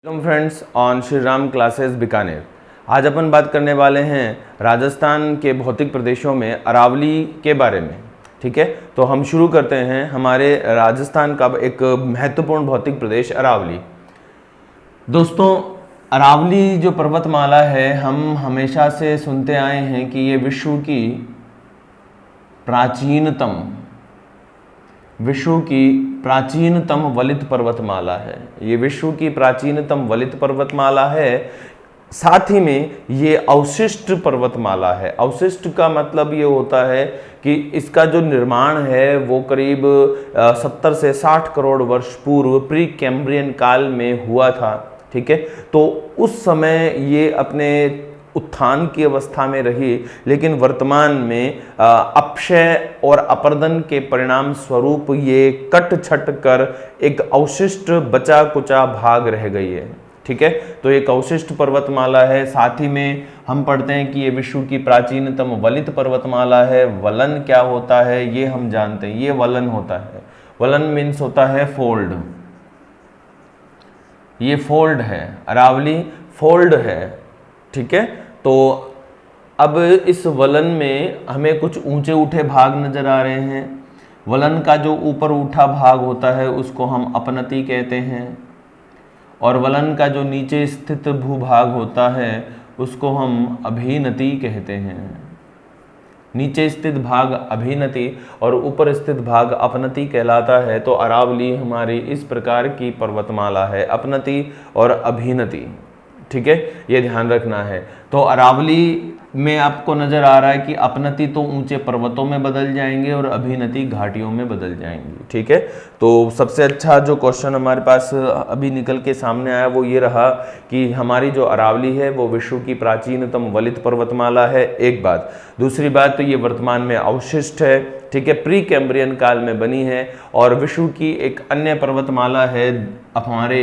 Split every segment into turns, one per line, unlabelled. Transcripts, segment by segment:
Welcome friends on Shri Ram classes Bikaner. आज अपन बात करने वाले हैं राजस्थान के भौतिक प्रदेशों में अरावली के बारे में। ठीक है, तो हम शुरू करते हैं हमारे राजस्थान का एक महत्वपूर्ण भौतिक प्रदेश अरावली। दोस्तों, अरावली जो पर्वतमाला है, हम हमेशा से सुनते आए हैं कि ये विश्व की प्राचीनतम वलित पर्वतमाला है। ये विश्व की प्राचीनतम वलित पर्वतमाला है। साथ ही में ये अवशिष्ट पर्वतमाला है। अवशिष्ट का मतलब ये होता है कि इसका जो निर्माण है वो करीब 70 से 60 करोड़ वर्ष पूर्व प्री कैम्ब्रियन काल में हुआ था। ठीक है, तो उस समय ये अपने उत्थान की अवस्था में रही, लेकिन वर्तमान में अपक्षय और अपर्दन के परिणाम स्वरूप ये कट छट कर एक अवशिष्ट बचा कुचा भाग रह गई है। ठीक है, तो एक अवशिष्ट पर्वतमाला है। साथ ही में हम पढ़ते हैं कि ये विश्व की प्राचीनतम वलित पर्वतमाला है। वलन क्या होता है ये हम जानते हैं। ये वलन होता है। वलन मीन्स होता है फोल्ड। ये फोल्ड है, अरावली फोल्ड है। ठीक है, तो अब इस वलन में हमें कुछ ऊंचे उठे भाग नजर आ रहे हैं। वलन का जो ऊपर उठा भाग होता है उसको हम अपनति कहते हैं, और वलन का जो नीचे स्थित भूभाग होता है उसको हम अभिनति कहते हैं। नीचे स्थित भाग अभिनति और ऊपर स्थित भाग अपनति कहलाता है। तो अरावली हमारी इस प्रकार की पर्वतमाला है, अपनति और अभिनति। ठीक है, ये ध्यान रखना है। तो अरावली में आपको नजर आ रहा है कि अपनति तो ऊंचे पर्वतों में बदल जाएंगे और अभिनति घाटियों में बदल जाएंगी। ठीक है, तो सबसे अच्छा जो क्वेश्चन हमारे पास अभी निकल के सामने आया वो ये रहा कि हमारी जो अरावली है वो विश्व की प्राचीनतम वलित पर्वतमाला है। एक बात। दूसरी बात, तो ये वर्तमान में अवशिष्ट है। ठीक है, प्री कैम्ब्रियन काल में बनी है। और विश्व की एक अन्य पर्वतमाला है हमारे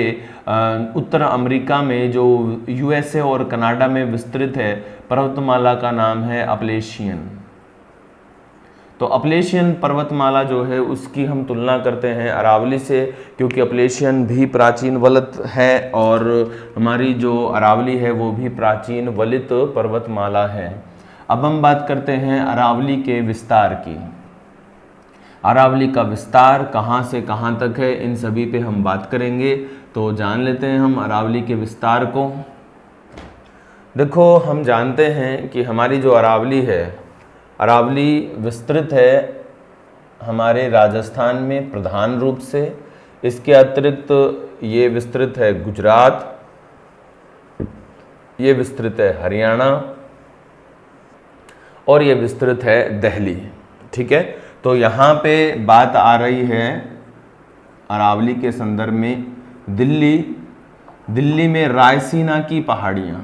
उत्तर अमेरिका में जो यूएसए और कनाडा में विस्तृत है। पर्वतमाला का नाम है अपलेशियन। तो अपलेशियन पर्वतमाला जो है उसकी हम तुलना करते हैं अरावली से, क्योंकि अपलेशियन भी प्राचीन वलित है और हमारी जो अरावली है वो भी प्राचीन वलित पर्वतमाला है। अब हम बात करते हैं अरावली के विस्तार की। अरावली का विस्तार कहाँ से कहाँ तक है, इन सभी पे हम बात करेंगे। तो जान लेते हैं हम अरावली के विस्तार को। देखो, हम जानते हैं कि हमारी जो अरावली है, अरावली विस्तृत है हमारे राजस्थान में प्रधान रूप से। इसके अतिरिक्त ये विस्तृत है गुजरात, ये विस्तृत है हरियाणा और ये विस्तृत है दिल्ली। ठीक है, तो यहाँ पे बात आ रही है अरावली के संदर्भ में दिल्ली में रायसीना की पहाड़ियाँ,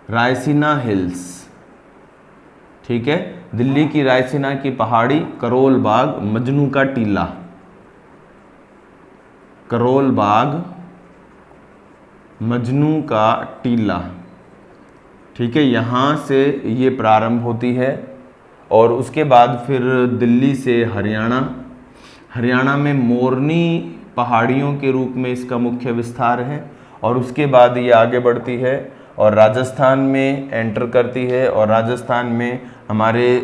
रायसीना हिल्स। ठीक है, दिल्ली की रायसीना की पहाड़ी, करोल बाग, मजनू का टीला, करोल बाग, मजनू का टीला। ठीक है, यहाँ से ये प्रारंभ होती है और उसके बाद फिर दिल्ली से हरियाणा में मोरनी पहाड़ियों के रूप में इसका मुख्य विस्तार है। और उसके बाद ये आगे बढ़ती है और राजस्थान में एंटर करती है। और राजस्थान में हमारे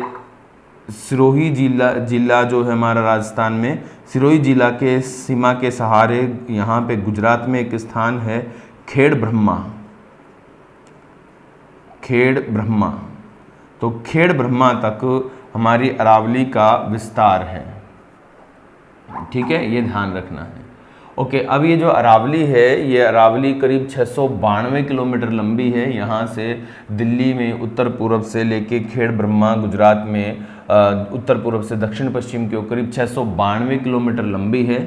सिरोही जिला जो है हमारा राजस्थान में, सिरोही जिला के सीमा के सहारे यहाँ पे गुजरात में एक स्थान है खेड़ ब्रह्मा। तो खेड़ ब्रह्मा तक हमारी अरावली का विस्तार है। ठीक है, ये ध्यान रखना है। ओके, अब ये जो अरावली है, ये अरावली करीब 692 किलोमीटर लंबी है। यहाँ से दिल्ली में उत्तर पूर्व से लेके खेड़ ब्रह्मा गुजरात में उत्तर पूर्व से दक्षिण पश्चिम की ओर करीब 692 किलोमीटर लंबी है।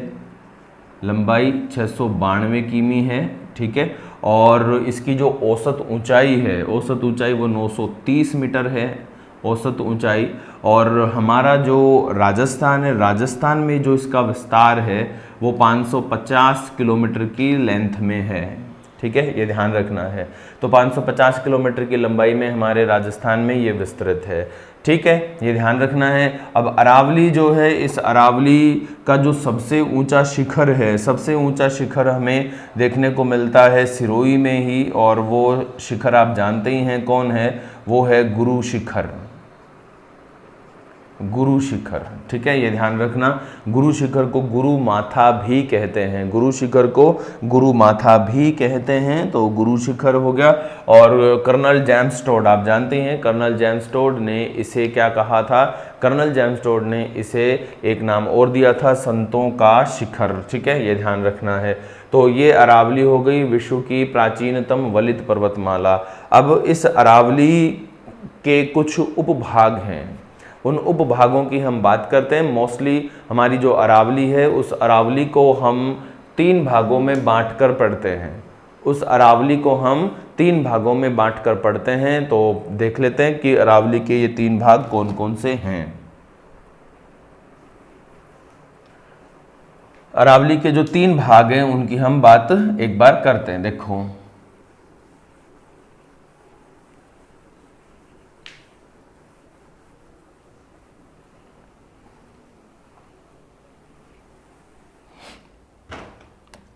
लंबाई 692 किमी है। ठीक है, और इसकी जो औसत ऊंचाई है, वो 930 मीटर है औसत ऊंचाई। और हमारा जो राजस्थान है, राजस्थान में जो इसका विस्तार है वो 550 किलोमीटर की लेंथ में है। ठीक है, ये ध्यान रखना है। तो 550 किलोमीटर की लंबाई में हमारे राजस्थान में ये विस्तृत है। ठीक है, ये ध्यान रखना है। अब अरावली जो है, इस अरावली का जो सबसे ऊंचा शिखर है, सबसे ऊंचा शिखर हमें देखने को मिलता है सिरोही में ही, और वो शिखर आप जानते ही हैं कौन है, वो है गुरु शिखर। गुरु शिखर, ठीक है, ये ध्यान रखना। गुरु शिखर को गुरु माथा भी कहते हैं, गुरु शिखर को गुरु माथा भी कहते हैं, तो गुरु शिखर हो गया। और कर्नल जेम्स टोड, आप जानते हैं कर्नल जेम्स टोड ने इसे क्या कहा था, कर्नल जेम्स टोड ने इसे एक नाम और दिया था, संतों का शिखर, ठीक है, ये ध्यान रखना है। तो ये अरावली हो गई विश्व की प्राचीनतम वलित पर्वतमाला। अब इस अरावली के कुछ उपभाग हैं, उन उपभागों की हम बात करते हैं। मोस्टली हमारी जो अरावली है, उस अरावली को हम 3 भागों में बांटकर पढ़ते हैं, उस अरावली को हम 3 भागों में बांटकर पढ़ते हैं। तो देख लेते हैं कि अरावली के ये 3 भाग कौन कौन से हैं। अरावली के जो 3 भाग हैं उनकी हम बात एक बार करते हैं। देखो,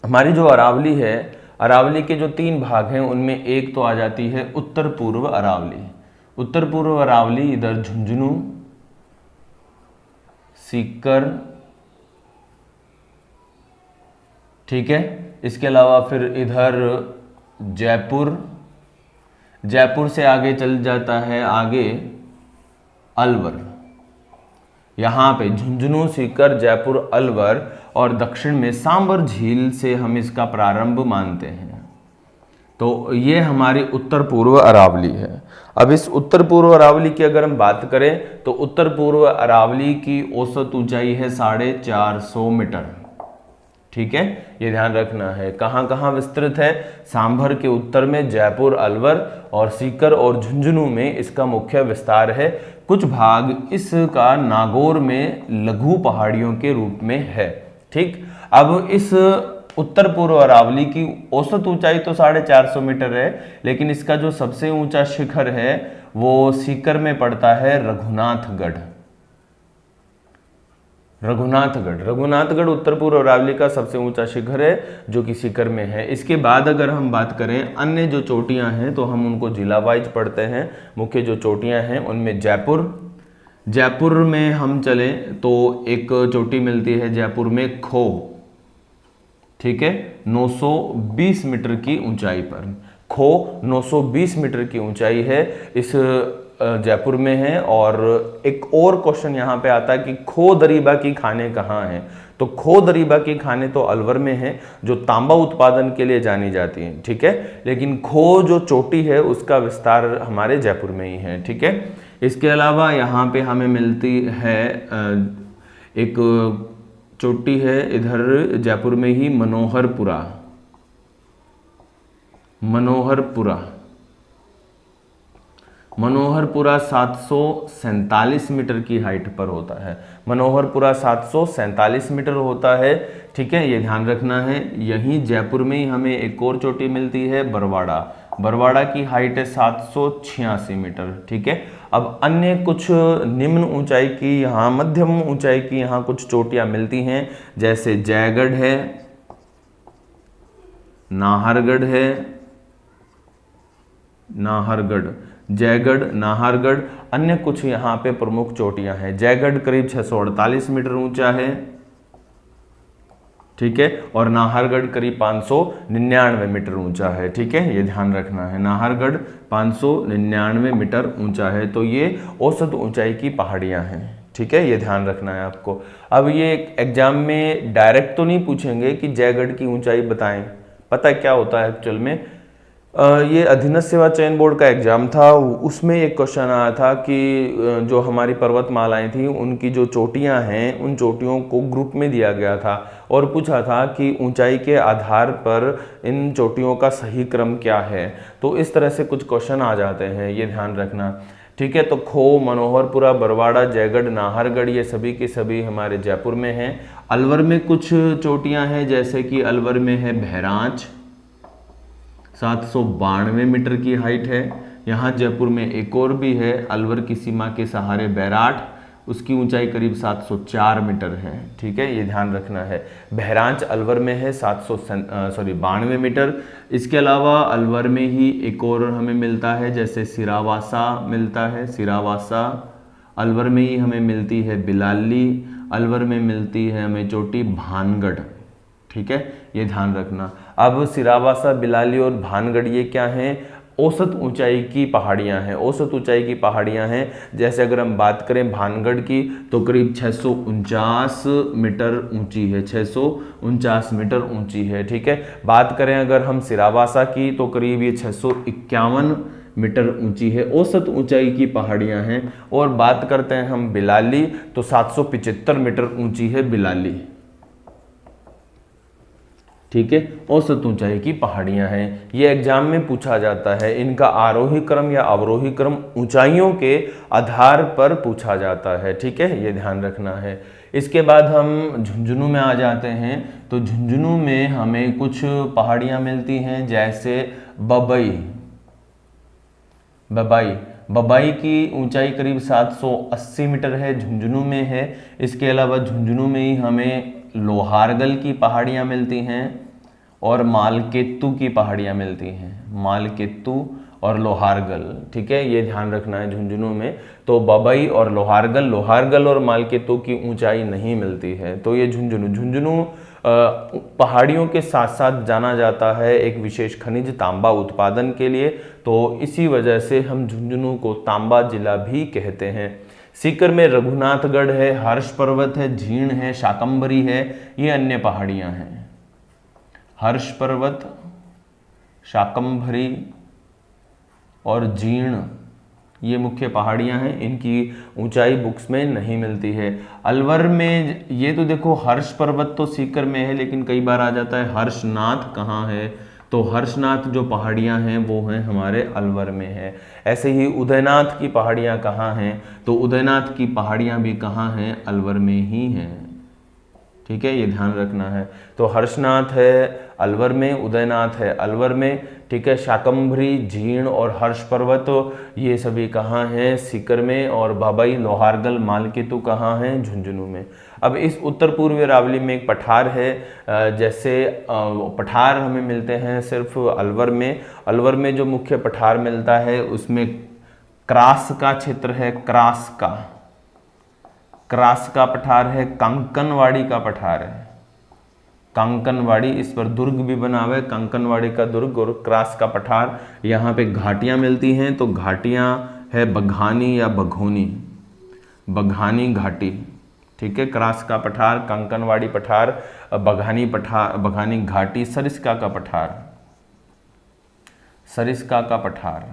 हमारी जो अरावली है, अरावली के जो 3 भाग हैं उनमें एक तो आ जाती है उत्तर पूर्व अरावली। उत्तर पूर्व अरावली इधर झुंझुनू, सीकर, ठीक है, इसके अलावा फिर इधर जयपुर, जयपुर से आगे चल जाता है आगे अलवर, यहाँ पे झुंझुनू, सीकर, जयपुर, अलवर, और दक्षिण में सांबर झील से हम इसका प्रारंभ मानते हैं। तो ये हमारी उत्तर पूर्व अरावली है। अब इस उत्तर पूर्व अरावली की अगर हम बात करें तो उत्तर पूर्व अरावली की औसत ऊंचाई है 450 मीटर, ठीक है, ये ध्यान रखना है। कहाँ कहाँ विस्तृत है, सांभर के उत्तर में, जयपुर, अलवर और सीकर और झुंझुनू में इसका मुख्य विस्तार है। कुछ भाग इसका नागौर में लघु पहाड़ियों के रूप में है, ठीक। अब इस उत्तर पूर्व अरावली की औसत ऊंचाई तो 450 मीटर है, लेकिन इसका जो सबसे ऊंचा शिखर है वो सीकर में पड़ता है, रघुनाथगढ़। रघुनाथगढ़ उत्तर पूर्व अरावली का सबसे ऊंचा शिखर है जो कि सीकर में है। इसके बाद अगर हम बात करें अन्य जो चोटियां हैं तो हम उनको जिला वाइज पढ़ते हैं। मुख्य जो चोटियां हैं उनमें जयपुर में हम चलें तो एक चोटी मिलती है जयपुर में खो, ठीक है, 920 मीटर की ऊंचाई पर। खो 920 मीटर की ऊंचाई है, इस जयपुर में है। और एक और क्वेश्चन यहाँ पे आता है कि खो दरीबा की खाने कहाँ हैं, तो खो दरीबा की खाने तो अलवर में है जो तांबा उत्पादन के लिए जानी जाती हैं, ठीक है, लेकिन खो जो चोटी है उसका विस्तार हमारे जयपुर में ही है, ठीक है। इसके अलावा यहाँ पे हमें मिलती है एक चोटी है इधर जयपुर में ही, मनोहरपुरा 747 मीटर की हाइट पर होता है। मनोहरपुरा 747 मीटर होता है, ठीक है, ये ध्यान रखना है। यहीं जयपुर में ही हमें एक और चोटी मिलती है बरवाड़ा की हाइट है 786 मीटर, ठीक है। अब अन्य कुछ निम्न ऊंचाई की, यहाँ मध्यम ऊंचाई की यहाँ कुछ चोटियां मिलती हैं, जैसे जयगढ़ है, नाहरगढ़, अन्य कुछ यहाँ पे प्रमुख चोटियां हैं। जयगढ़ करीब 648 मीटर ऊंचा है, ठीक है, और नाहरगढ़ करीब 599 मीटर ऊंचा है, ठीक है, ये ध्यान रखना है। नाहरगढ़ 599 मीटर ऊंचा है, तो ये औसत ऊंचाई की पहाड़ियां हैं, ठीक है, ये ध्यान रखना है आपको। अब ये एग्जाम में डायरेक्ट तो नहीं पूछेंगे कि जयगढ़ की ऊंचाई बताएं, पता है क्या होता है एक्चुअल में, ये अधीनस्थ सेवा चयन बोर्ड का एग्जाम था, उसमें एक क्वेश्चन आया था कि जो हमारी पर्वतमालाएं थी उनकी जो चोटियां हैं उन चोटियों को ग्रुप में दिया गया था और पूछा था कि ऊंचाई के आधार पर इन चोटियों का सही क्रम क्या है। तो इस तरह से कुछ क्वेश्चन आ जाते हैं, ये ध्यान रखना, ठीक है। तो खो, मनोहरपुरा, बरवाड़ा, जयगढ़, नाहरगढ़ ये सभी के सभी हमारे जयपुर में हैं। अलवर में कुछ चोटियां हैं, जैसे कि अलवर में है बहरांच, 792 मीटर की हाइट है, यहाँ जयपुर में एक और भी है, अलवर की सीमा के सहारे बैराठ, उसकी ऊंचाई करीब 704 मीटर है। ठीक है, ये ध्यान रखना है। बहरांच अलवर में है 92 मीटर। इसके अलावा अलवर में ही एक और हमें मिलता है, जैसे सिरावासा मिलता है, सिरावासा अलवर में ही हमें मिलती है। बिलाली अलवर में मिलती है हमें चोटी भानगढ़। ठीक है, ये ध्यान रखना। अब सिरावासा, बिलाली और भानगढ़ ये क्या हैं? औसत ऊंचाई की पहाड़ियां हैं, औसत ऊंचाई की पहाड़ियां हैं। जैसे अगर हम बात करें भानगढ़ की तो करीब 649 मीटर ऊंची है, 649 मीटर ऊंची है। ठीक है, बात करें अगर हम सिरावासा की तो करीब ये 651 मीटर ऊंची है, औसत ऊंचाई की पहाड़ियां हैं। और बात करते हैं हम बिलाली तो 775 मीटर ऊंची है बिलाली। ठीक है, औसत ऊंचाई की पहाड़ियां हैं। ये एग्जाम में पूछा जाता है। इनका आरोही क्रम या अवरोही क्रम ऊंचाइयों के आधार पर पूछा जाता है। ठीक है, ये ध्यान रखना है। इसके बाद हम झुंझुनू में आ जाते हैं। तो झुंझुनू में हमें कुछ पहाड़ियां मिलती हैं, जैसे बबई। बबाई की ऊंचाई करीब 780 मीटर है, झुंझुनू में है। इसके अलावा झुंझुनू में ही हमें लोहारगल की पहाड़ियां मिलती हैं और मालकेतु की पहाड़ियां मिलती हैं, मालकेतु और लोहारगल। ठीक है, ये ध्यान रखना है झुंझुनू में। तो बबई और लोहारगल और मालकेतु की ऊंचाई नहीं मिलती है। तो ये झुंझुनू पहाड़ियों के साथ साथ जाना जाता है एक विशेष खनिज तांबा उत्पादन के लिए। तो इसी वजह से हम झुंझुनू को तांबा जिला भी कहते हैं। सीकर में रघुनाथगढ़ है, हर्ष पर्वत है, झीण है, शाकंभरी है, ये अन्य पहाड़ियां हैं। हर्ष पर्वत, शाकंभरी और जीर्ण ये मुख्य पहाड़ियां हैं। इनकी ऊंचाई बुक्स में नहीं मिलती है। अलवर में ये तो देखो हर्ष पर्वत तो सीकर में है, लेकिन कई बार आ जाता है हर्षनाथ कहाँ है, तो हर्षनाथ जो पहाड़ियां हैं वो हैं हमारे अलवर में है। ऐसे ही उदयनाथ की पहाड़ियां कहाँ हैं, तो उदयनाथ की पहाड़ियां भी कहाँ हैं? अलवर में ही हैं। ठीक है, ये ध्यान रखना है। तो हर्षनाथ है अलवर में, उदयनाथ है अलवर में। ठीक है, शाकंभरी, झीण और हर्ष पर्वत ये सभी कहाँ हैं? सीकर में। और बबई, लोहारगल, मालकेतु कहाँ हैं? झुंझुनू में। अब इस उत्तर पूर्वी अरावली में एक पठार है, जैसे पठार हमें मिलते हैं सिर्फ अलवर में। अलवर में जो मुख्य पठार मिलता है उसमें क्रास का क्षेत्र है, क्रास का पठार है, कंकनवाड़ी का पठार है, कंकनवाड़ी, इस पर दुर्ग भी बना हुआ है, कंकनवाड़ी का दुर्ग और क्रास का पठार। यहाँ पे घाटियाँ मिलती हैं, तो घाटियाँ है बघानी या बघोनी, बघानी घाटी। ठीक है, क्रास का पठार, कंकनवाड़ी पठार, बघानी घाटी, सरिस्का का पठार, सरिस्का का पठार।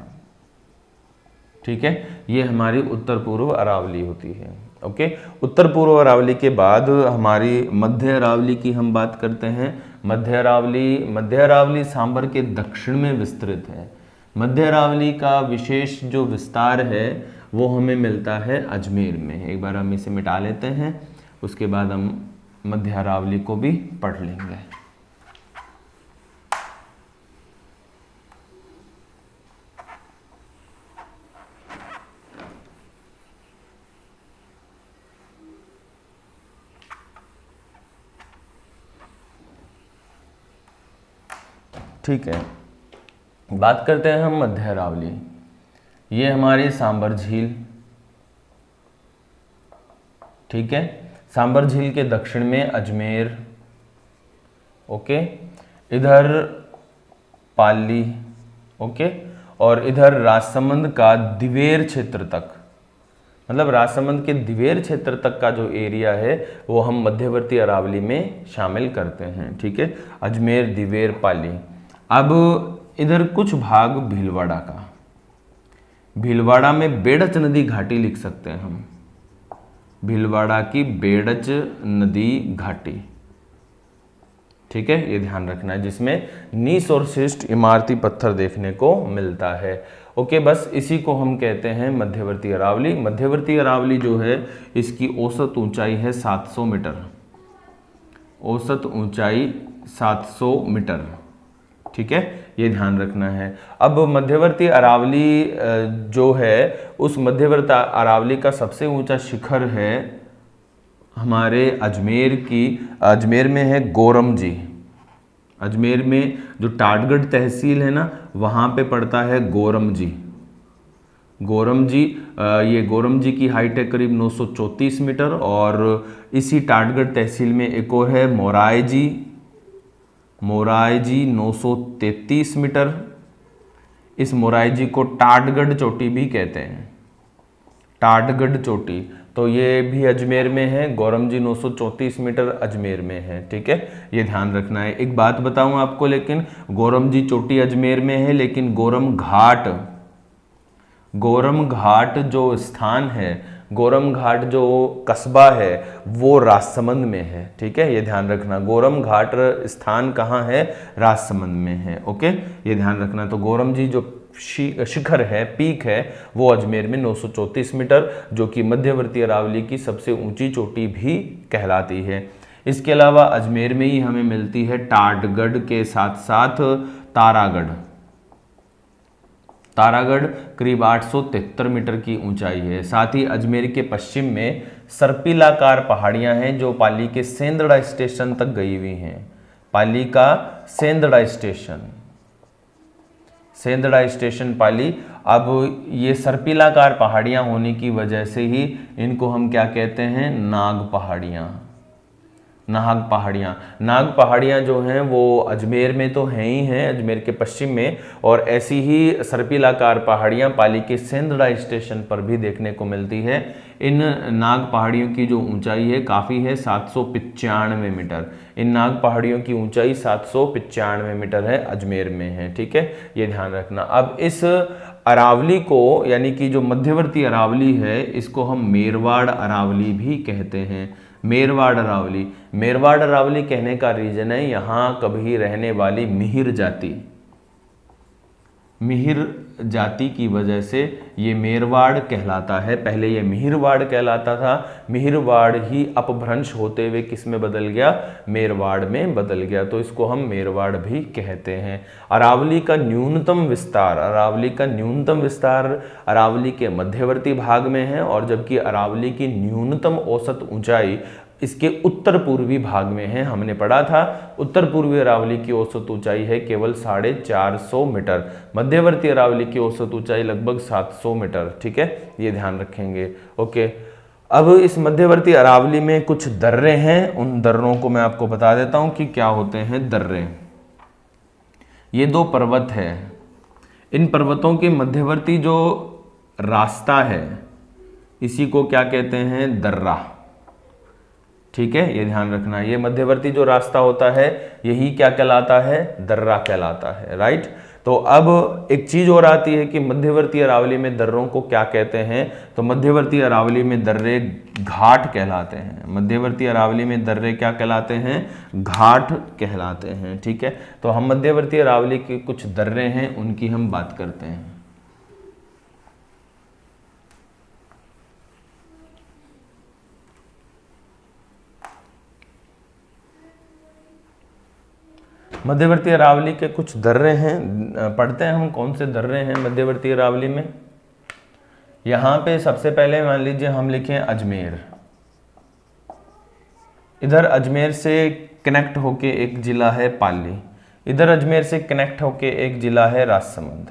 ठीक है, ये हमारी उत्तर पूर्व अरावली होती है। ओके, उत्तर पूर्व अरावली के बाद हमारी मध्य अरावली की हम बात करते हैं। मध्य अरावली सांबर के दक्षिण में विस्तृत है। मध्य अरावली का विशेष जो विस्तार है वो हमें मिलता है अजमेर में। एक बार हम इसे मिटा लेते हैं, उसके बाद हम मध्य अरावली को भी पढ़ लेंगे। ठीक है, बात करते हैं हम मध्य अरावली। ये हमारी सांबर झील। ठीक है, सांबर झील के दक्षिण में अजमेर। ओके, इधर पाली। ओके, और इधर राजसमंद का दिवेर क्षेत्र तक, मतलब राजसमंद के दिवेर क्षेत्र तक का जो एरिया है वो हम मध्यवर्ती अरावली में शामिल करते हैं। ठीक है, अजमेर, दिवेर, पाली। अब इधर कुछ भाग भीलवाड़ा का, भीलवाड़ा में बेड़च नदी घाटी लिख सकते हैं हम, भीलवाड़ा की बेड़च नदी घाटी। ठीक है, ये ध्यान रखना है, जिसमें नीस और शिष्ट इमारती पत्थर देखने को मिलता है। ओके, बस इसी को हम कहते हैं मध्यवर्ती अरावली। मध्यवर्ती अरावली जो है इसकी औसत ऊंचाई है 700 मीटर, औसत ऊंचाई 700 मीटर। ठीक है, ये ध्यान रखना है। अब मध्यवर्ती अरावली जो है, उस मध्यवर्ती अरावली का सबसे ऊंचा शिखर है हमारे अजमेर में है गोरमजी। अजमेर में जो टाटगढ़ तहसील है ना, वहाँ पे पड़ता है गोरमजी। ये गोरमजी की हाइट है करीब 934 मीटर। और इसी टाटगढ़ तहसील में एक और है मोरायजी 933 मीटर। इस मोरायजी को टाटगढ़ चोटी भी कहते हैं, टाटगढ़ चोटी। तो ये भी अजमेर में है, गोरमजी 934 मीटर अजमेर में है। ठीक है, ये ध्यान रखना है। एक बात बताऊं आपको, लेकिन गोरमजी चोटी अजमेर में है, लेकिन गोरम घाट जो स्थान है, गोरम घाट जो कस्बा है, वो राजसमंद में है। ठीक है, ये ध्यान रखना। गोरम घाट स्थान कहाँ है? राजसमंद में है। ओके, ये ध्यान रखना। तो गोरमजी जो शिखर है, पीक है, वो अजमेर में 934 मीटर, जो कि मध्यवर्ती अरावली की सबसे ऊंची चोटी भी कहलाती है। इसके अलावा अजमेर में ही हमें मिलती है टाटगढ़ के साथ साथ तारागढ़ करीब 873 मीटर की ऊंचाई है। साथ ही अजमेर के पश्चिम में सर्पिलाकार पहाड़ियां हैं जो पाली के सेंदड़ा स्टेशन तक गई हुई हैं। पाली का सेंदड़ा स्टेशन पाली। अब ये सर्पिलाकार पहाड़ियां होने की वजह से ही इनको हम क्या कहते हैं? नाग पहाड़ियाँ जो हैं वो अजमेर में तो हैं ही हैं, अजमेर के पश्चिम में। और ऐसी ही सर्पिलाकार पहाड़ियाँ पाली के सेंदड़ा स्टेशन पर भी देखने को मिलती है। इन नाग पहाड़ियों की जो ऊंचाई है काफ़ी है, 795 मीटर। इन नाग पहाड़ियों की ऊंचाई 795 मीटर है, अजमेर में है। ठीक है, ये ध्यान रखना। अब इस अरावली को, यानी कि जो मध्यवर्ती अरावली है, इसको हम मेरवाड़ अरावली भी कहते हैं। मेरवाड़ अरावली कहने का रीजन है, यहाँ कभी रहने वाली मिहिर जाति की वजह से ये मेरवाड़ कहलाता है। पहले ये मिहिरवाड़ कहलाता था, मिहिरवाड़ ही अपभ्रंश होते हुए किस में बदल गया? मेरवाड़ में बदल गया। तो इसको हम मेरवाड़ भी कहते हैं। अरावली का न्यूनतम विस्तार अरावली के मध्यवर्ती भाग में है, और जबकि अरावली की न्यूनतम औसत ऊंचाई इसके उत्तर पूर्वी भाग में है। हमने पढ़ा था उत्तर पूर्वी अरावली की औसत ऊंचाई है केवल 450 मीटर, मध्यवर्ती अरावली की औसत ऊंचाई लगभग 700 मीटर। ठीक है, ये ध्यान रखेंगे। ओके, अब इस मध्यवर्ती अरावली में कुछ दर्रे हैं, उन दर्रों को मैं आपको बता देता हूं कि क्या होते हैं दर्रे। ये 2 पर्वत है, इन पर्वतों के मध्यवर्ती जो रास्ता है इसी को क्या कहते हैं? दर्रा। ठीक है, ये ध्यान रखना। ये मध्यवर्ती जो रास्ता होता है यही क्या कहलाता है? दर्रा कहलाता है। राइट। तो अब एक चीज और आती है कि मध्यवर्ती अरावली में दर्रों को क्या कहते हैं? तो मध्यवर्ती अरावली में दर्रे घाट कहलाते हैं। मध्यवर्ती अरावली में दर्रे क्या कहलाते हैं? घाट कहलाते हैं। ठीक है, तो हम मध्यवर्ती अरावली के कुछ दर्रे हैं उनकी हम बात करते हैं। मध्यवर्ती अरावली के कुछ दर्रे हैं, पढ़ते हैं हम कौन से दर्रे हैं मध्यवर्ती अरावली में। यहाँ पे सबसे पहले मान लीजिए हम लिखें अजमेर। इधर अजमेर से कनेक्ट होके एक जिला है पाली, इधर अजमेर से कनेक्ट होके एक जिला है राजसमंद।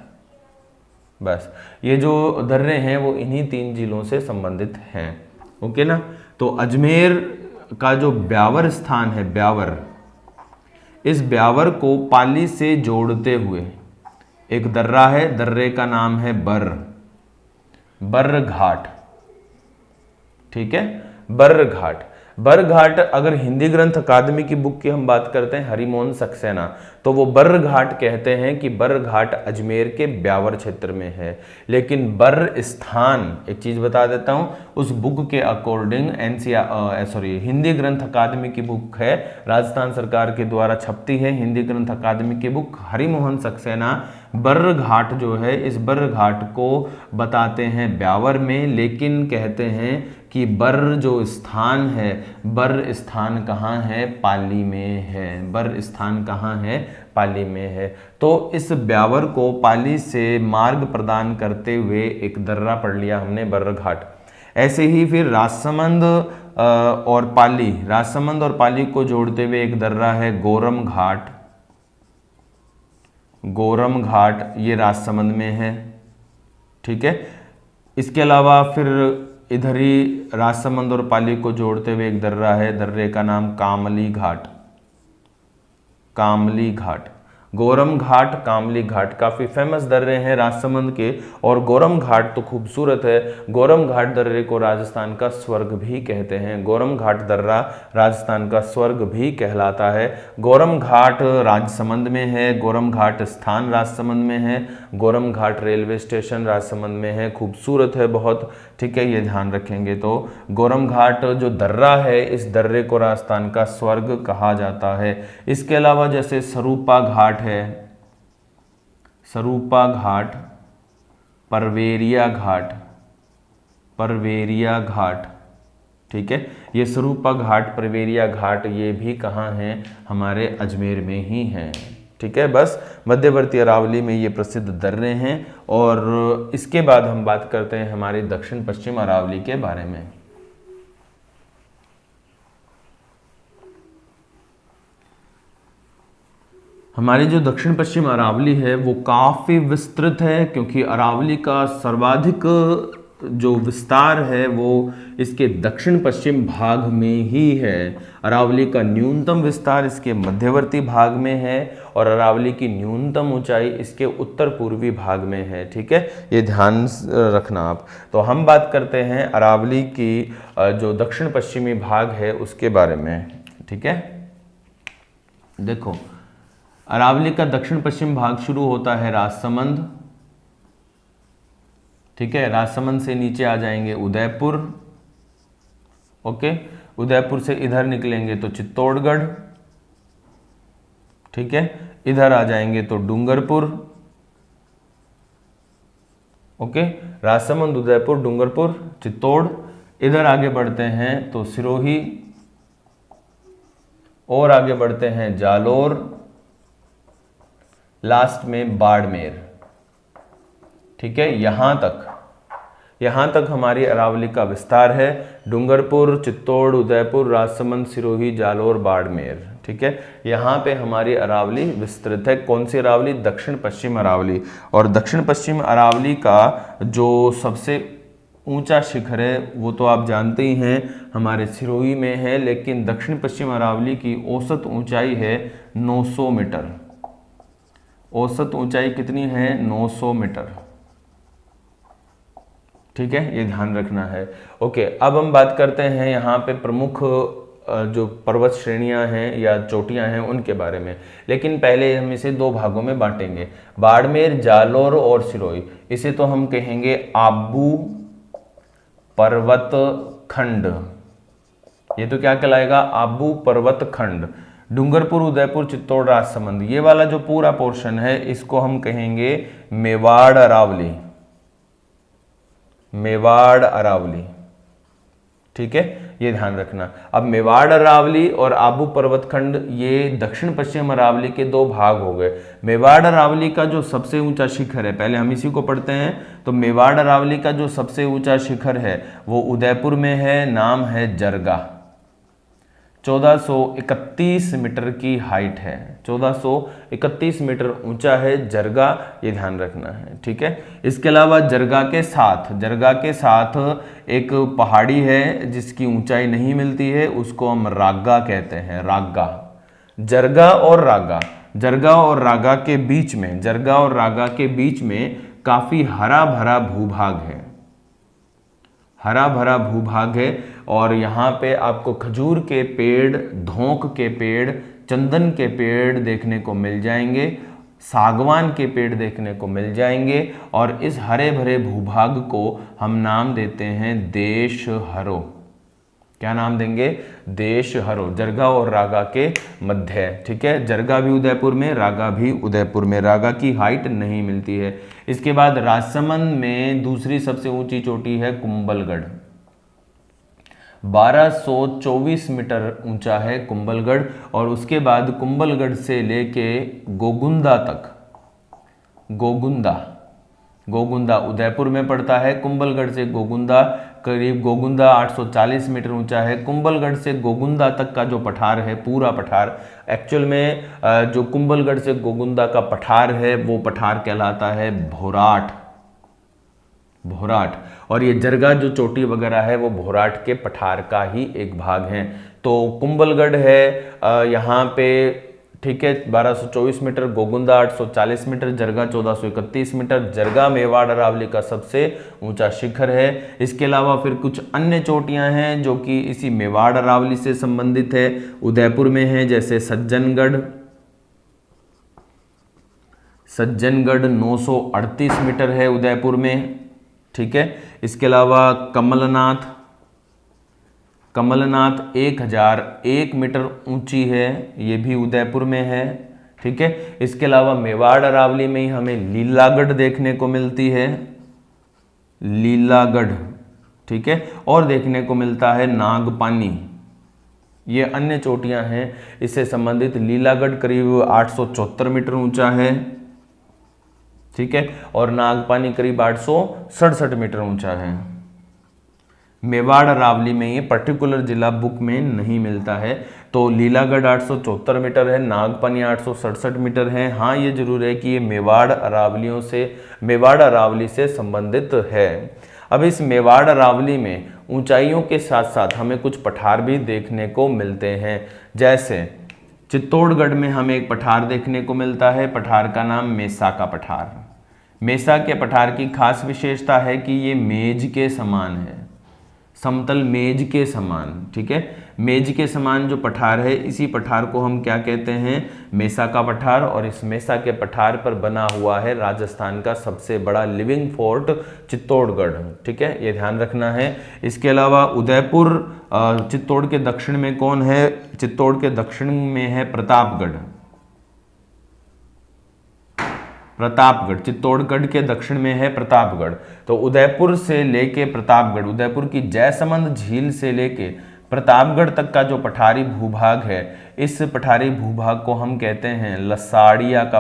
बस ये जो दर्रे हैं वो इन्हीं 3 जिलों से संबंधित हैं। ओके ना। तो अजमेर का जो ब्यावर स्थान है, इस ब्यावर को पाली से जोड़ते हुए एक दर्रा है, दर्रे का नाम है बर्र घाट। ठीक है, बर्र घाट अगर हिंदी ग्रंथ अकादमी की बुक की हम बात करते हैं, हरिमोहन सक्सेना, तो वो बर्र घाट कहते हैं कि बर्र घाट अजमेर के ब्यावर क्षेत्र में है। लेकिन बर्र स्थान, एक चीज बता देता हूं, उस बुक के अकॉर्डिंग हिंदी ग्रंथ अकादमी की बुक है, राजस्थान सरकार के द्वारा छपती है हिंदी ग्रंथ अकादमी की बुक, हरिमोहन सक्सेना बर्र घाट जो है, इस बर्र घाट को बताते हैं ब्यावर में, लेकिन कहते हैं कि बर जो स्थान है, बर स्थान कहाँ है, पाली में है। बर स्थान कहाँ है, पाली में है। तो इस ब्यावर को पाली से मार्ग प्रदान करते हुए एक दर्रा पढ़ लिया हमने, बर्र घाट। ऐसे ही फिर राजसमंद और पाली, राजसमंद और पाली को जोड़ते हुए एक दर्रा है गोरम घाट। गोरम घाट ये राजसमंद में है, ठीक है। इसके अलावा फिर इधर ही राजसमंद और पाली को जोड़ते हुए एक दर्रा है, दर्रे का नाम कामली घाट। कामली घाट, गोरम घाट, कामली घाट काफ़ी फेमस दर्रे हैं राजसमंद के। और गोरम घाट तो खूबसूरत है। गोरम घाट दर्रे को राजस्थान का स्वर्ग भी कहते हैं। गोरम घाट दर्रा राजस्थान का स्वर्ग भी कहलाता है। गोरम घाट राजसमंद में है, गोरम घाट स्थान राजसमंद में है, गोरम घाट रेलवे स्टेशन राजसमंद में है। खूबसूरत है बहुत, ठीक है, ये ध्यान रखेंगे। तो गोरम घाट जो दर्रा है, इस दर्रे को राजस्थान का स्वर्ग कहा जाता है। इसके अलावा जैसे सरूपा घाट है, सरूपा घाट, परवेरिया घाट, परवेरिया घाट, ठीक है, ये सरूपा घाट, परवेरिया घाट ये भी कहाँ हैं, हमारे अजमेर में ही हैं, ठीक है। बस मध्यवर्ती अरावली में ये प्रसिद्ध दर्रे हैं। और इसके बाद हम बात करते हैं हमारी दक्षिण पश्चिम अरावली के बारे में। हमारी जो दक्षिण पश्चिम अरावली है वो काफ़ी विस्तृत है, क्योंकि अरावली का सर्वाधिक जो विस्तार है वो इसके दक्षिण पश्चिम भाग में ही है। अरावली का न्यूनतम विस्तार इसके मध्यवर्ती भाग में है और अरावली की न्यूनतम ऊंचाई इसके उत्तर पूर्वी भाग में है, ठीक है, ये ध्यान रखना आप। तो हम बात करते हैं अरावली की जो दक्षिण पश्चिमी भाग है उसके बारे में, ठीक है। देखो, अरावली का दक्षिण पश्चिम भाग शुरू होता है राजसमंद, ठीक है, राजसमंद से नीचे आ जाएंगे उदयपुर, ओके, उदयपुर से इधर निकलेंगे तो चित्तौड़गढ़, ठीक है, इधर आ जाएंगे तो डूंगरपुर, ओके, राजसमंद, उदयपुर, डूंगरपुर, चित्तौड़। इधर आगे बढ़ते हैं तो सिरोही, और आगे बढ़ते हैं जालोर, लास्ट में बाड़मेर, ठीक है। यहां तक हमारी अरावली का विस्तार है। डूंगरपुर, चित्तौड़, उदयपुर, राजसमंद, सिरोही, जालोर, बाड़मेर, ठीक है, यहाँ पे हमारी अरावली विस्तृत है। कौन सी अरावली? दक्षिण पश्चिम अरावली। और दक्षिण पश्चिम अरावली का जो सबसे ऊंचा शिखर है वो तो आप जानते ही हैं, हमारे सिरोही में है, लेकिन दक्षिण पश्चिम अरावली की औसत ऊंचाई है 900 मीटर। औसत ऊंचाई कितनी है? 900 मीटर, ठीक है, ये ध्यान रखना है। ओके, अब हम बात करते हैं यहाँ पे प्रमुख जो पर्वत श्रेणियाँ हैं या चोटियाँ हैं उनके बारे में। लेकिन पहले हम इसे दो भागों में बांटेंगे, बाड़मेर, जालोर और सिरोही। इसे तो हम कहेंगे आबू पर्वत खंड। ये तो क्या कहलाएगा? आबू पर्वत खंड। डूंगरपुर, उदयपुर, चित्तौड़, राजसमंद, ये वाला जो पूरा पोर्शन है इसको हम कहेंगे मेवाड़ अरावली। मेवाड़ अरावली, ठीक है, ये ध्यान रखना। अब मेवाड़ अरावली और आबू पर्वतखंड ये दक्षिण पश्चिम अरावली के दो भाग हो गए। मेवाड़ अरावली का जो सबसे ऊंचा शिखर है, पहले हम इसी को पढ़ते हैं। तो मेवाड़ अरावली का जो सबसे ऊंचा शिखर है वो उदयपुर में है, नाम है जरगा। 1431 मीटर की हाइट है, 1431 मीटर ऊंचा है जरगा, ये ध्यान रखना है, ठीक है। इसके अलावा जरगा के साथ एक पहाड़ी है जिसकी ऊंचाई नहीं मिलती है, उसको हम रागा कहते हैं, रागा। जरगा और रागा के बीच में काफी हरा भरा भूभाग है। और यहाँ पे आपको खजूर के पेड़, धोंक के पेड़, चंदन के पेड़ देखने को मिल जाएंगे, सागवान के पेड़ देखने को मिल जाएंगे। और इस हरे भरे भूभाग को हम नाम देते हैं देशहरो। क्या नाम देंगे? देशहरो। जरगा और रागा के मध्य, ठीक है, जरगा भी उदयपुर में, रागा भी उदयपुर में। रागा की हाइट नहीं मिलती है। इसके बाद राजसमंद में दूसरी सबसे ऊंची चोटी है कुंभलगढ़। 1224 मीटर ऊंचा है कुंभलगढ़। और उसके बाद कुंभलगढ़ से लेके गोगुंदा तक, गोगुंदा उदयपुर में पड़ता है। कुंभलगढ़ से गोगुंदा, करीब गोगुंदा 840 मीटर ऊंचा है। कुंभलगढ़ से गोगुंदा तक का जो पठार है, पूरा पठार, एक्चुअल में जो कुंभलगढ़ से गोगुंदा का पठार है वो पठार कहलाता है भोराट। और ये जरगा जो चोटी वगैरह है वो भोराट के पठार का ही एक भाग है। तो कुंभलगढ़ है यहाँ पे, ठीक है, 1224 metre, Gogunda 840 metre, जरगा 1431 metre. जरगा Mewar Aravalli का सबसे ऊंचा शिखर है। इसके अलावा फिर कुछ अन्य चोटियां हैं जो कि इसी मेवाड़ अरावली से संबंधित है, उदयपुर में है, जैसे सज्जनगढ़ 938 मीटर है उदयपुर में, ठीक है। इसके अलावा कमलनाथ 1001 मीटर ऊंची है, ये भी उदयपुर में है, ठीक है। इसके अलावा मेवाड़ अरावली में ही हमें लीलागढ़ देखने को मिलती है, लीलागढ़, ठीक है। और देखने को मिलता है नागपानी, ये अन्य चोटियां हैं इससे संबंधित। लीलागढ़ करीब 874 मीटर ऊंचा है, ठीक है, और नागपानी करीब 867 मीटर ऊंचा है। मेवाड़ अरावली में ये पर्टिकुलर जिला बुक में नहीं मिलता है। तो लीलागढ़ 874 मीटर है, नागपानी 867 मीटर है। हाँ, ये जरूर है कि ये मेवाड़ अरावली से संबंधित है। अब इस मेवाड़ अरावली में ऊंचाइयों के साथ साथ हमें कुछ पठार भी देखने को मिलते हैं। जैसे चित्तौड़गढ़ में हमें एक पठार देखने को मिलता है, पठार का नाम मेसा का पठार। मेसा के पठार की खास विशेषता है कि ये मेज के समान है, समतल मेज के समान, ठीक है। मेज के समान जो पठार है, इसी पठार को हम क्या कहते हैं, मेसा का पठार। और इस मेसा के पठार पर बना हुआ है राजस्थान का सबसे बड़ा लिविंग फोर्ट चित्तौड़गढ़, ठीक है, ये ध्यान रखना है। इसके अलावा उदयपुर, चित्तौड़ के दक्षिण में कौन है, चित्तौड़ के दक्षिण में है प्रतापगढ़। चित्तौड़गढ़ के दक्षिण में है प्रतापगढ़। तो उदयपुर से लेके प्रतापगढ़, उदयपुर की जयसमंद झील से लेके प्रतापगढ़ तक का जो पठारी भूभाग है, इस पठारी भूभाग को हम कहते हैं लसाड़िया का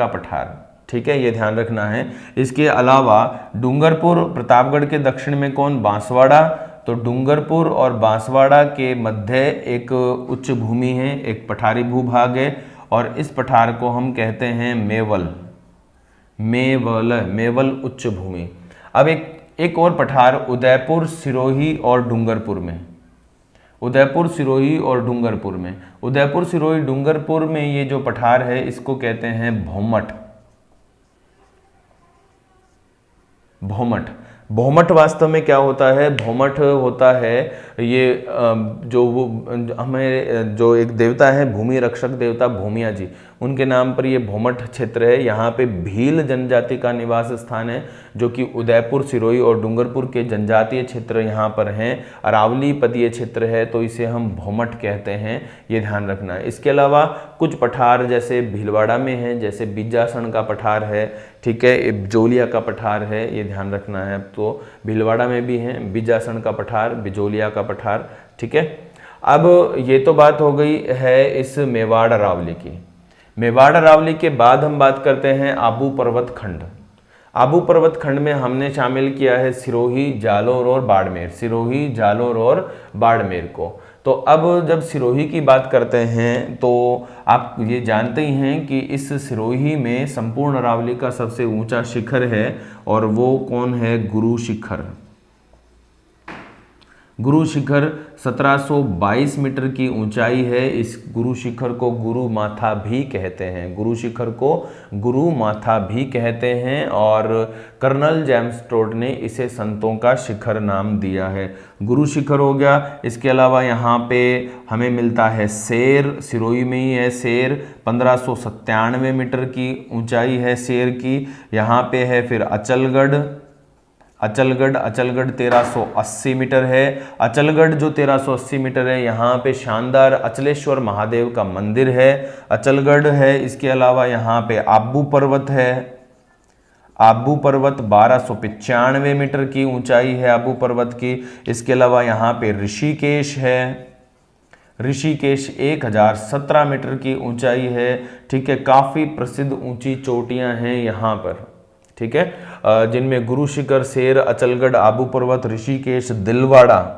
पठार, ठीक है, ये ध्यान रखना है। इसके अलावा डूंगरपुर, प्रतापगढ़ के दक्षिण में कौन, बांसवाड़ा। तो डूंगरपुर और बांसवाड़ा के मध्य एक उच्च भूमि है, एक पठारी भूभाग है, और इस पठार को हम कहते हैं मेवल उच्च भूमि। अब एक और पठार उदयपुर, सिरोही और डूंगरपुर में, उदयपुर सिरोही डूंगरपुर में ये जो पठार है इसको कहते हैं भोमट वास्तव में क्या होता है, भोमट होता है ये हमें जो एक देवता है, भूमि रक्षक देवता भूमिया जी, उनके नाम पर ये भोमट क्षेत्र है। यहाँ पे भील जनजाति का निवास स्थान है, जो कि उदयपुर, सिरोही और डूंगरपुर के जनजातीय क्षेत्र यहाँ पर हैं। अरावली पदीय क्षेत्र है, तो इसे हम भोमट कहते हैं, ये ध्यान रखना है। इसके अलावा कुछ पठार जैसे भीलवाड़ा में है, जैसे बिजासन का पठार है, ठीक है, बिजोलिया का पठार है, ये ध्यान रखना है। तो भीलवाड़ा में भी है बिजासन का पठार, बिजोलिया का पठार, ठीक है। अब ये तो बात हो गई है इस मेवाड़ अरावली की। मेवाड़ अरावली के बाद हम बात करते हैं आबू पर्वत खंड। आबू पर्वत खंड में हमने शामिल किया है सिरोही, जालोर और बाड़मेर को। तो अब जब सिरोही की बात करते हैं तो आप ये जानते ही हैं कि इस सिरोही में संपूर्ण अरावली का सबसे ऊंचा शिखर है, और वो कौन है, गुरु शिखर 1722 मीटर की ऊंचाई है। इस गुरु शिखर को गुरु माथा भी कहते हैं, और कर्नल जेम्स टोड ने इसे संतों का शिखर नाम दिया है। गुरु शिखर हो गया। इसके अलावा यहाँ पे हमें मिलता है शेर, सिरोही में ही है शेर, 1597 मीटर की ऊंचाई है शेर की। यहाँ पे है फिर अचलगढ़ 1380 मीटर है। अचलगढ़ जो 1380 मीटर है, यहाँ पे शानदार अचलेश्वर महादेव का मंदिर है, अचलगढ़ है। इसके अलावा यहाँ पे आबू पर्वत है, आबू पर्वत 1295 मीटर की ऊंचाई है आबू पर्वत की। इसके अलावा यहाँ पे ऋषिकेश है, ऋषिकेश 1017 मीटर की ऊंचाई है। ठीक है, काफ़ी प्रसिद्ध ऊंची चोटियां हैं यहाँ पर। ठीक है, जिनमें गुरु शिखर, शेर, अचलगढ़, आबू पर्वत, ऋषिकेश, दिलवाड़ा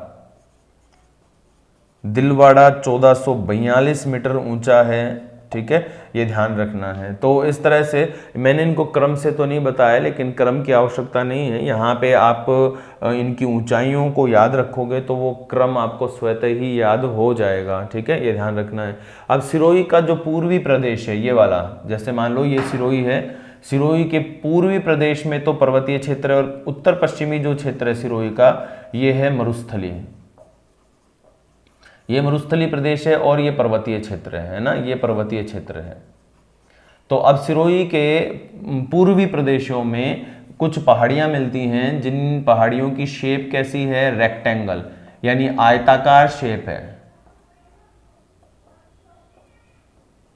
1442 मीटर ऊंचा है। ठीक है, ये ध्यान रखना है। तो इस तरह से मैंने इनको क्रम से तो नहीं बताया, लेकिन क्रम की आवश्यकता नहीं है। यहाँ पे आप इनकी ऊंचाइयों को याद रखोगे तो वो क्रम आपको स्वतः ही याद हो जाएगा। ठीक है, ये ध्यान रखना है। अब सिरोही का जो पूर्वी प्रदेश है, ये वाला, जैसे मान लो ये सिरोही है, सिरोही के पूर्वी प्रदेश में तो पर्वतीय क्षेत्र है, और उत्तर पश्चिमी जो क्षेत्र है सिरोही का, ये है मरुस्थली। ये मरुस्थली प्रदेश है और ये पर्वतीय क्षेत्र है ना, ये पर्वतीय क्षेत्र है। तो अब सिरोही के पूर्वी प्रदेशों में कुछ पहाड़ियां मिलती हैं, जिन पहाड़ियों की शेप कैसी है, रेक्टेंगल, यानी आयताकार शेप है,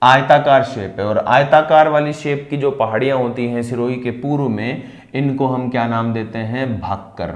आयताकार शेप है। और आयताकार वाली शेप की जो पहाड़ियां होती हैं सिरोही के पूर्व में, इनको हम क्या नाम देते हैं, भाक्कर।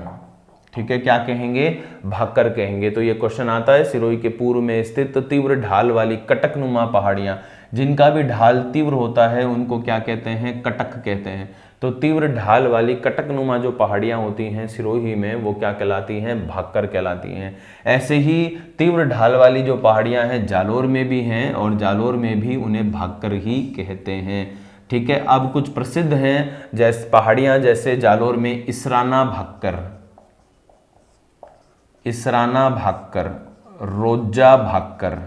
ठीक है, क्या कहेंगे, भाक्कर कहेंगे। तो ये क्वेश्चन आता है, सिरोही के पूर्व में स्थित तीव्र ढाल वाली कटकनुमा पहाड़ियां, जिनका भी ढाल तीव्र होता है उनको क्या कहते हैं, कटक कहते हैं। तो तीव्र ढाल वाली कटकनुमा जो पहाड़ियां होती हैं सिरोही में, वो क्या कहलाती हैं, भाक्कर कहलाती हैं। ऐसे ही तीव्र ढाल वाली जो पहाड़ियां हैं जालोर में भी हैं, और जालोर में भी उन्हें भाक्कर ही कहते हैं। ठीक है, अब कुछ प्रसिद्ध हैं जैसे पहाड़ियां, जैसे जालोर में इसराना भाक्कर, इसराना भाक्कर, रोजा भाक्कर,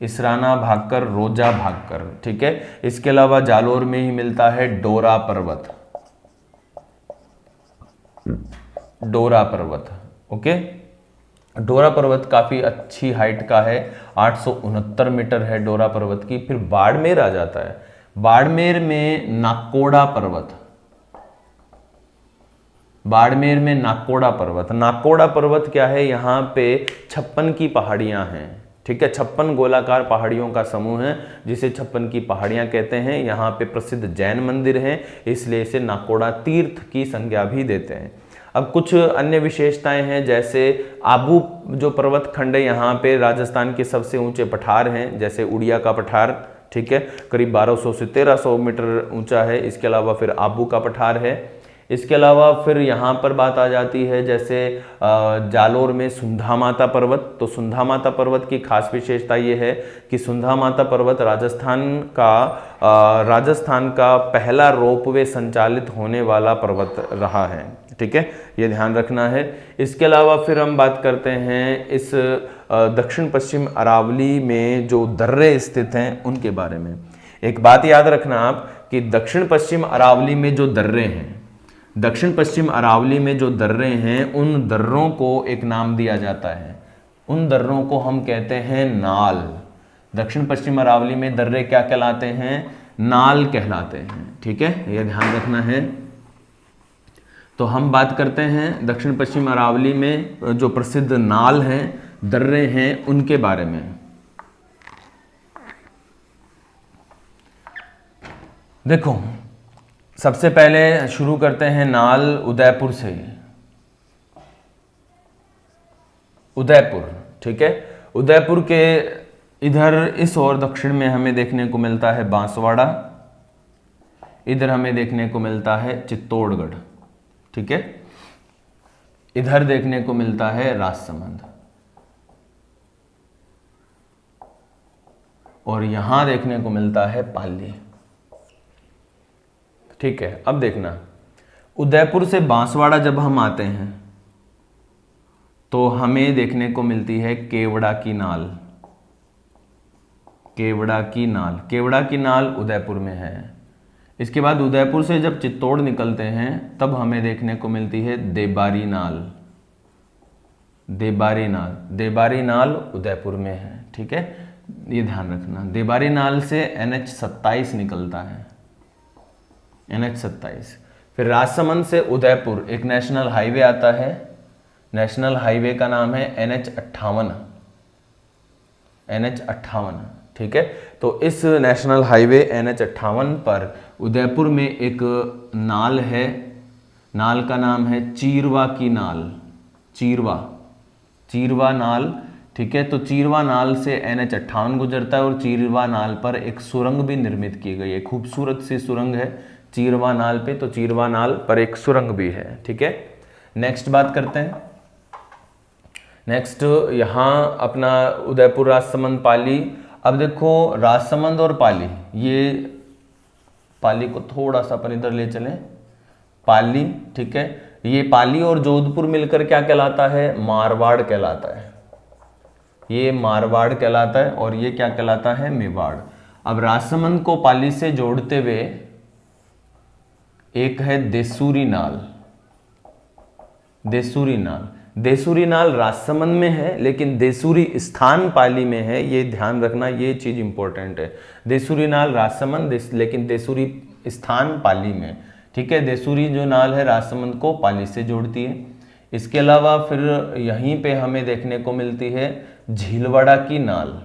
इसराना भाक्कर, रोजा भाक्कर। ठीक है, इसके अलावा जालोर में ही मिलता है डोरा पर्वत, डोरा पर्वत। ओके, डोरा पर्वत काफी अच्छी हाइट का है, 869 मीटर है डोरा पर्वत की। फिर बाड़मेर आ जाता है, बाड़मेर में नाकोड़ा पर्वत, बाड़मेर में नाकोड़ा पर्वत। नाकोड़ा पर्वत क्या है, यहाँ पे 56 की पहाड़ियां हैं। ठीक है, 56 गोलाकार पहाड़ियों का समूह है, जिसे 56 की पहाड़ियां कहते हैं। यहाँ पे प्रसिद्ध जैन मंदिर हैं, इसलिए इसे नाकोड़ा तीर्थ की संज्ञा भी देते हैं। अब कुछ अन्य विशेषताएं हैं, जैसे आबू जो पर्वत खंड है, यहाँ पे राजस्थान के सबसे ऊंचे पठार हैं, जैसे उड़िया का पठार। ठीक है, करीब 1200 से 1300 मीटर ऊंचा है। इसके अलावा फिर आबू का पठार है। इसके अलावा फिर यहाँ पर बात आ जाती है, जैसे जालोर में सुंधा माता पर्वत। तो सुंधा माता पर्वत की खास विशेषता ये है कि सुंधा माता पर्वत राजस्थान का पहला रोपवे संचालित होने वाला पर्वत रहा है। ठीक है, ये ध्यान रखना है। इसके अलावा फिर हम बात करते हैं इस दक्षिण पश्चिम अरावली में जो दर्रे स्थित हैं उनके बारे में। एक बात याद रखना आप कि दक्षिण पश्चिम अरावली में जो दर्रे हैं, दक्षिण पश्चिम अरावली में जो दर्रे हैं, उन दर्रों को एक नाम दिया जाता है। उन दर्रों को हम कहते हैं नाल। दक्षिण पश्चिम अरावली में दर्रे क्या कहलाते हैं, नाल कहलाते हैं। ठीक है, यह ध्यान रखना है। तो हम बात करते हैं दक्षिण पश्चिम अरावली में जो प्रसिद्ध नाल हैं, दर्रे हैं, उनके बारे में। देखो, सबसे पहले शुरू करते हैं नाल उदयपुर से। उदयपुर, ठीक है, उदयपुर के इधर इस और दक्षिण में हमें देखने को मिलता है बांसवाड़ा, इधर हमें देखने को मिलता है चित्तौड़गढ़। ठीक है, इधर देखने को मिलता है राजसमंद, और यहां देखने को मिलता है पाली। ठीक है, अब देखना, उदयपुर से बांसवाड़ा जब हम आते हैं तो हमें देखने को मिलती है केवड़ा की नाल। केवड़ा की नाल, केवड़ा की नाल उदयपुर में है। इसके बाद उदयपुर से जब चित्तौड़ निकलते हैं तब हमें देखने को मिलती है देबारी नाल। देबारी नाल, देबारी नाल उदयपुर में है। ठीक है, ये ध्यान रखना। देबारी नाल से NH27 निकलता है, NH27। फिर राजसमंद से उदयपुर एक नेशनल हाईवे आता है, नेशनल हाईवे का नाम है NH58। NH58 ठीक है। तो इस नेशनल हाईवे NH58 पर उदयपुर में एक नाल है, नाल का नाम है चीरवा की नाल, चीरवा नाल, ठीक है। तो चीरवा नाल से NH58 गुजरता है और चीरवा नाल पर एक सुरंग भी निर्मित की गई है, खूबसूरत सी सुरंग है चीरवा नाल पे, तो चीरवा नाल पर एक सुरंग भी है, ठीक है। नेक्स्ट बात करते हैं। नेक्स्ट यहाँ अपना उदयपुर, राजसमंद, पाली। अब देखो राजसमंद और पाली, ये पाली को थोड़ा सा अपन इधर ले चलें, पाली, ठीक है। ये पाली और जोधपुर मिलकर क्या कहलाता है? मारवाड़ कहलाता है। ये मारवाड़ कहलाता है और ये क्या कहलाता है? मेवाड़। अब राजसमंद को पाली से जोड़ते हुए एक है देसूरी नाल, देसूरी नाल। देसूरी नाल राजसमंद में है लेकिन देसूरी स्थान पाली में है, ये ध्यान रखना, ये चीज इंपॉर्टेंट है। देसूरी नाल राजसमंद, लेकिन देसूरी स्थान पाली में, ठीक है। देसूरी जो नाल है राजसमंद को पाली से जोड़ती है। इसके अलावा फिर यहीं पे हमें देखने को मिलती है झीलवाड़ा की नाल,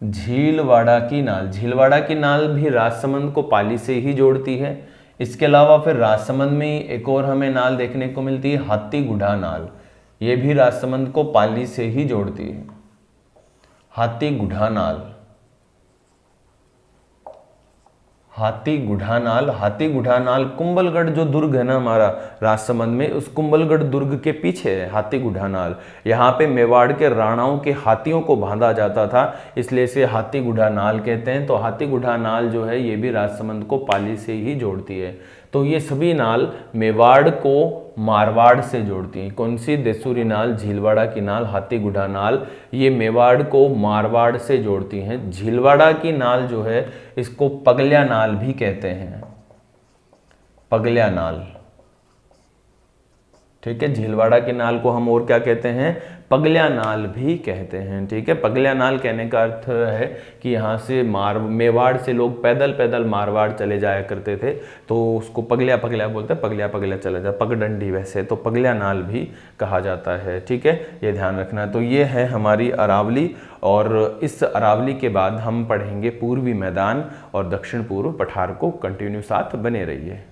झीलवाड़ा की नाल। झीलवाड़ा की नाल भी राजसमंद को पाली से ही जोड़ती है। इसके अलावा फिर राजसमंद में एक और हमें नाल देखने को मिलती है हाथीगुढ़ा नाल, ये भी राजसमंद को पाली से ही जोड़ती है, हाथीगुढ़ा नाल, हाथीगुढ़ा नाल। हाथीगुढ़ा नाल कुंभलगढ़ जो दुर्ग है ना हमारा राजसमंद में, उस कुंभलगढ़ दुर्ग के पीछे है हाथीगुढ़ा नाल। यहाँ पे मेवाड़ के राणाओं के हाथियों को बांधा जाता था, इसलिए इसे हाथीगुढ़ा नाल कहते हैं। तो हाथीगुढ़ा नाल जो है ये भी राजसमंद को पाली से ही जोड़ती है। तो ये सभी नाल मेवाड़ को मारवाड़ से जोड़ती हैं। कौन सी? देसूरी नाल, झीलवाड़ा की नाल, हाथीगुढ़ा नाल, ये मेवाड़ को मारवाड़ से जोड़ती हैं। झीलवाड़ा की नाल जो है इसको पगल्या नाल भी कहते हैं, पगल्या नाल, ठीक है। झीलवाड़ा की नाल को हम और क्या कहते हैं? पगल्या नाल भी कहते हैं, ठीक है। पगल्या नाल कहने का अर्थ है कि यहाँ से मेवाड़ से लोग पैदल पैदल मारवाड़ चले जाया करते थे, तो उसको पगल्या पगल्या बोलते हैं, पगल्या पगल्या चला जाए, पगडंडी वैसे, तो पगल्या नाल भी कहा जाता है, ठीक है। ये ध्यान रखना। तो ये है हमारी अरावली, और इस अरावली के बाद हम पढ़ेंगे पूर्वी मैदान और दक्षिण पूर्व पठार को। कंटिन्यू साथ बने रहिए।